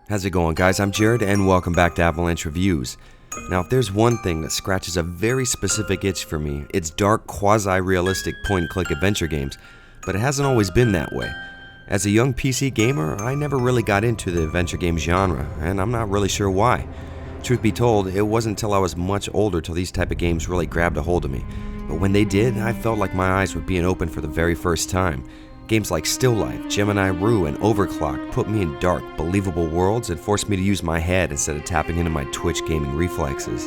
How's it going, guys? I'm Jared, and welcome back to Avalanche Reviews. Now, if there's one thing that scratches a very specific itch for me, it's dark, quasi-realistic point-and-click adventure games, but it hasn't always been that way. As a young PC gamer, I never really got into the adventure game genre, and I'm not really sure why. Truth be told, it wasn't until I was much older till these type of games really grabbed a hold of me. But when they did, I felt like my eyes were being opened for the very first time. Games like Still Life, Gemini Rue, and Overclock put me in dark, believable worlds and forced me to use my head instead of tapping into my Twitch gaming reflexes.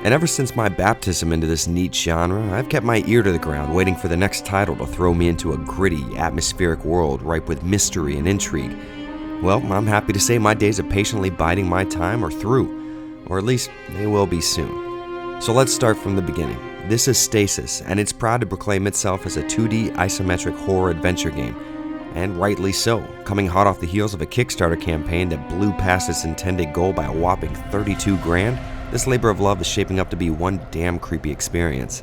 And ever since my baptism into this neat genre, I've kept my ear to the ground waiting for the next title to throw me into a gritty, atmospheric world ripe with mystery and intrigue. Well, I'm happy to say my days of patiently biding my time are through, or at least they will be soon. So let's start from the beginning. This is Stasis, and it's proud to proclaim itself as a 2D isometric horror adventure game. And rightly so, coming hot off the heels of a Kickstarter campaign that blew past its intended goal by a whopping 32 grand, this labor of love is shaping up to be one damn creepy experience.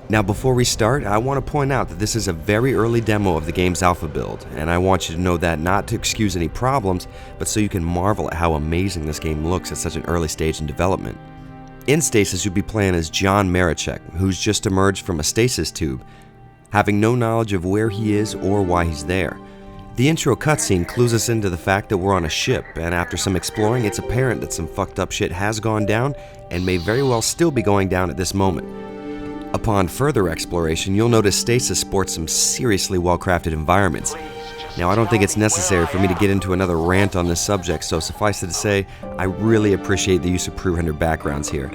Now before we start, I want to point out that this is a very early demo of the game's alpha build, and I want you to know that not to excuse any problems, but so you can marvel at how amazing this game looks at such an early stage in development. In Stasis, you'll be playing as John Marichek, who's just emerged from a stasis tube, having no knowledge of where he is or why he's there. The intro cutscene clues us into the fact that we're on a ship, and after some exploring, it's apparent that some fucked up shit has gone down and may very well still be going down at this moment. Upon further exploration, you'll notice Stasis sports some seriously well-crafted environments. Now, I don't think it's necessary for me to get into another rant on this subject, so suffice it to say, I really appreciate the use of pre-rendered backgrounds here.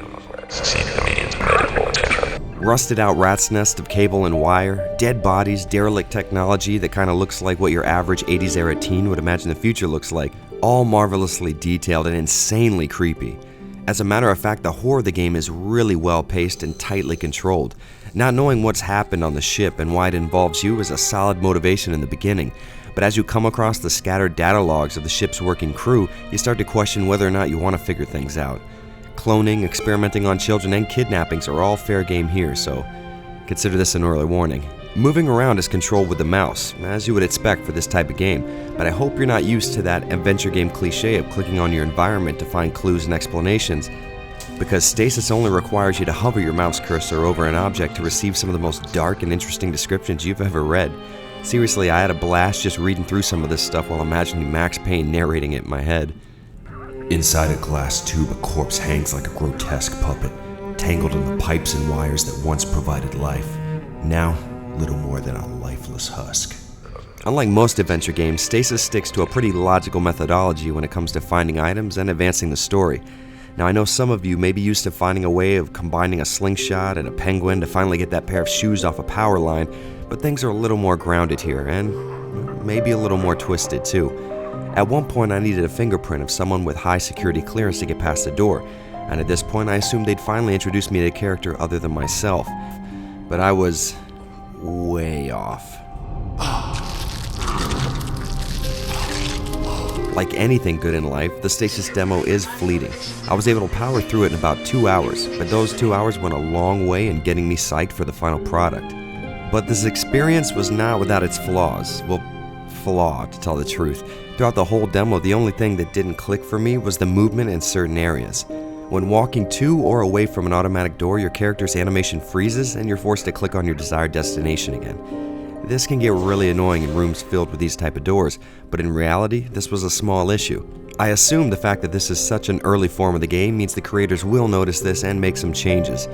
Rusted out rat's nest of cable and wire, dead bodies, derelict technology that kind of looks like what your average 80s era teen would imagine the future looks like, all marvelously detailed and insanely creepy. As a matter of fact, the horror of the game is really well paced and tightly controlled. Not knowing what's happened on the ship and why it involves you is a solid motivation in the beginning. But as you come across the scattered data logs of the ship's working crew, you start to question whether or not you want to figure things out. Cloning, experimenting on children, and kidnappings are all fair game here, so consider this an early warning. Moving around is controlled with the mouse, as you would expect for this type of game, but I hope you're not used to that adventure game cliche of clicking on your environment to find clues and explanations, because Stasis only requires you to hover your mouse cursor over an object to receive some of the most dark and interesting descriptions you've ever read. Seriously, I had a blast just reading through some of this stuff while imagining Max Payne narrating it in my head. Inside a glass tube, a corpse hangs like a grotesque puppet, tangled in the pipes and wires that once provided life. Now, little more than a lifeless husk. Unlike most adventure games, Stasis sticks to a pretty logical methodology when it comes to finding items and advancing the story. Now, I know some of you may be used to finding a way of combining a slingshot and a penguin to finally get that pair of shoes off a power line, but things are a little more grounded here, and maybe a little more twisted too. At one point I needed a fingerprint of someone with high security clearance to get past the door, and at this point I assumed they'd finally introduce me to a character other than myself. But I was way off. Like anything good in life, the Stasis demo is fleeting. I was able to power through it in about 2 hours, but those 2 hours went a long way in getting me psyched for the final product. But this experience was not without its flaws. Well, flawed, to tell the truth. Throughout the whole demo, the only thing that didn't click for me was the movement in certain areas. When walking to or away from an automatic door, your character's animation freezes and you're forced to click on your desired destination again. This can get really annoying in rooms filled with these type of doors, but in reality, this was a small issue. I assume the fact that this is such an early form of the game means the creators will notice this and make some changes.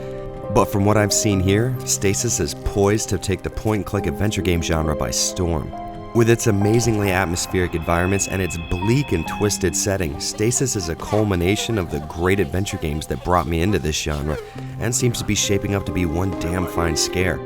But from what I've seen here, Stasis is poised to take the point-and-click adventure game genre by storm. With its amazingly atmospheric environments and its bleak and twisted setting, Stasis is a culmination of the great adventure games that brought me into this genre, and seems to be shaping up to be one damn fine scare.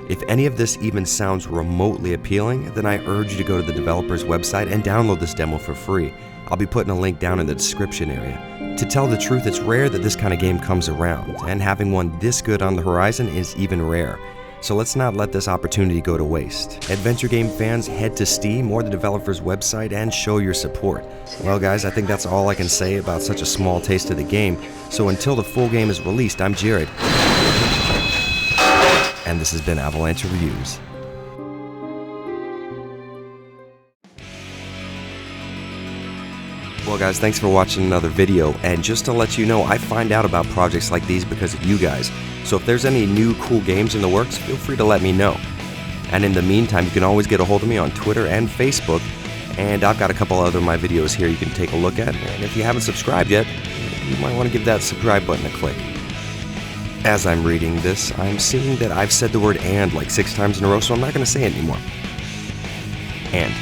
If any of this even sounds remotely appealing, then I urge you to go to the developer's website and download this demo for free. I'll be putting a link down in the description area. To tell the truth, it's rare that this kind of game comes around, and having one this good on the horizon is even rare. So let's not let this opportunity go to waste. Adventure game fans, head to Steam or the developer's website and show your support. Well guys, I think that's all I can say about such a small taste of the game. So until the full game is released, I'm Jared. And this has been Avalanche Reviews. Well guys, thanks for watching another video, and just to let you know, I find out about projects like these because of you guys. So if there's any new cool games in the works, feel free to let me know. And in the meantime, you can always get a hold of me on Twitter and Facebook, and I've got a couple other of my videos here you can take a look at, and if you haven't subscribed yet, you might want to give that subscribe button a click. As I'm reading this, I'm seeing that I've said the word "and" like 6 times in a row, so I'm not going to say it anymore. And.